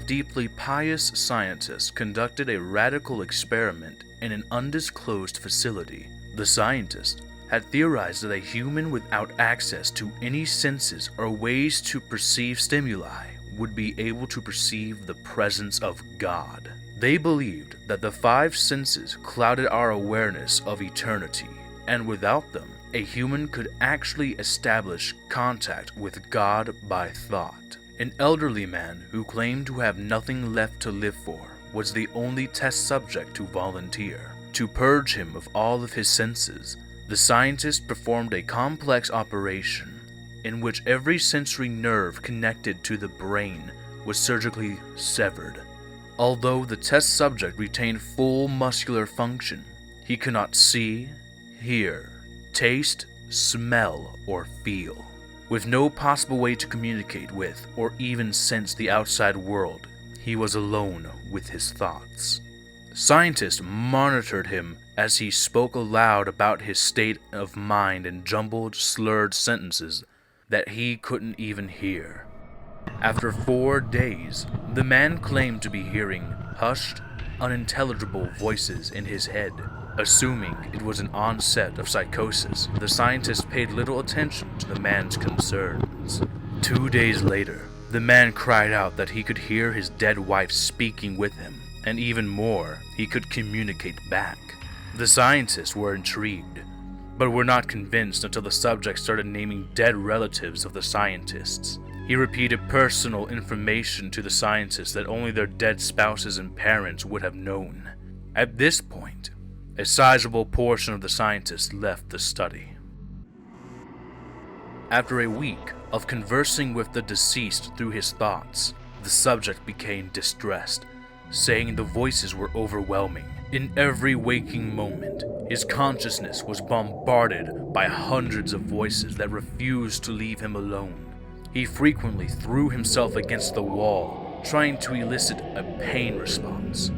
deeply pious scientist conducted a radical experiment in an undisclosed facility. The scientist had theorized that a human without access to any senses or ways to perceive stimuli would be able to perceive the presence of God. They believed that the five senses clouded our awareness of eternity, and without them, a human could actually establish contact with God by thought. An elderly man who claimed to have nothing left to live for was the only test subject to volunteer. To purge him of all of his senses, the scientist performed a complex operation in which every sensory nerve connected to the brain was surgically severed. Although the test subject retained full muscular function, he could not see, hear, taste, smell, or feel. With no possible way to communicate with or even sense the outside world, he was alone with his thoughts. Scientists monitored him as he spoke aloud about his state of mind in jumbled, slurred sentences that he couldn't even hear. After 4 days, the man claimed to be hearing hushed, unintelligible voices in his head. Assuming it was an onset of psychosis, the scientist paid little attention to the man's concerns. 2 days later, the man cried out that he could hear his dead wife speaking with him, and even more, he could communicate back. The scientists were intrigued, but were not convinced until the subject started naming dead relatives of the scientists. He repeated personal information to the scientists that only their dead spouses and parents would have known. At this point, a sizable portion of the scientists left the study. After a week of conversing with the deceased through his thoughts, the subject became distressed, saying the voices were overwhelming. In every waking moment, his consciousness was bombarded by hundreds of voices that refused to leave him alone. He frequently threw himself against the wall, trying to elicit a pain response.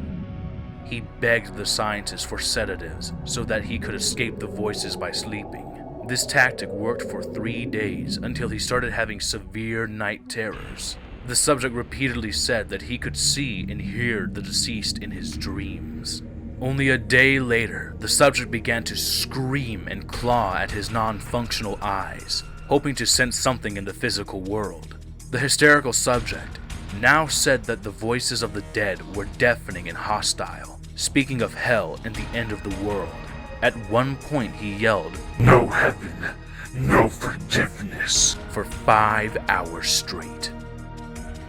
He begged the scientists for sedatives so that he could escape the voices by sleeping. This tactic worked for 3 days until he started having severe night terrors. The subject repeatedly said that he could see and hear the deceased in his dreams. Only a day later, the subject began to scream and claw at his non-functional eyes, hoping to sense something in the physical world. The hysterical subject now said that the voices of the dead were deafening and hostile, speaking of hell and the end of the world. At one point he yelled, "No heaven, no forgiveness," for 5 hours straight.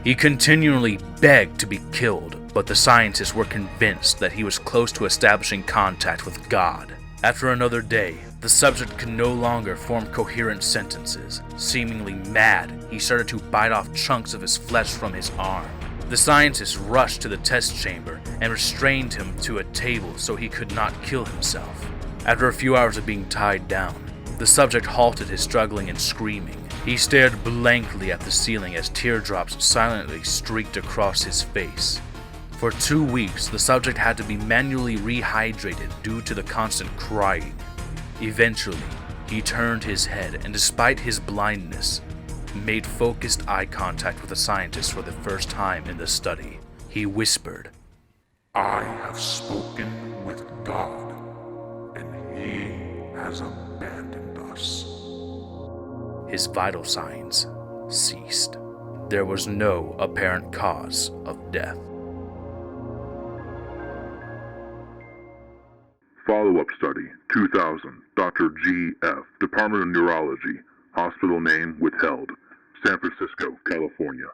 He continually begged to be killed, but the scientists were convinced that he was close to establishing contact with God. After another day, the subject could no longer form coherent sentences. Seemingly mad, he started to bite off chunks of his flesh from his arm. The scientists rushed to the test chamber and restrained him to a table so he could not kill himself. After a few hours of being tied down, the subject halted his struggling and screaming. He stared blankly at the ceiling as teardrops silently streaked across his face. For 2 weeks, the subject had to be manually rehydrated due to the constant crying. Eventually, he turned his head and, despite his blindness, made focused eye contact with the scientist for the first time in the study. He whispered, "I have spoken with God, and He has abandoned us." His vital signs ceased. There was no apparent cause of death. Follow-up study, 2000, Dr. G.F., Department of Neurology, hospital name withheld, San Francisco, California.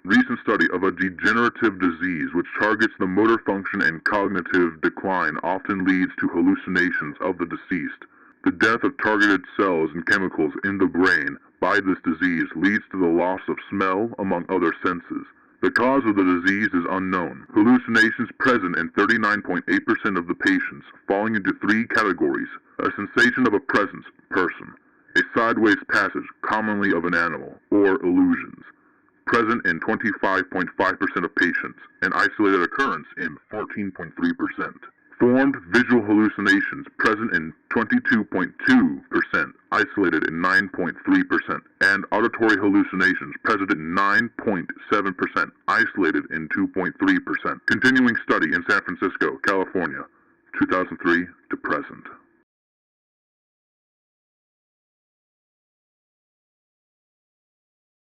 Recent study of a degenerative disease which targets the motor function and cognitive decline often leads to hallucinations of the deceased. The death of targeted cells and chemicals in the brain by this disease leads to the loss of smell, among other senses. The cause of the disease is unknown. Hallucinations present in 39.8% of the patients, falling into 3 categories: a sensation of a presence, person, a sideways passage, commonly of an animal, or illusions, present in 25.5% of patients, an isolated occurrence in 14.3%. Formed visual hallucinations present in 22.2%, isolated in 9.3%, and auditory hallucinations present in 9.7%, isolated in 2.3%. Continuing study in San Francisco, California, 2003 to present.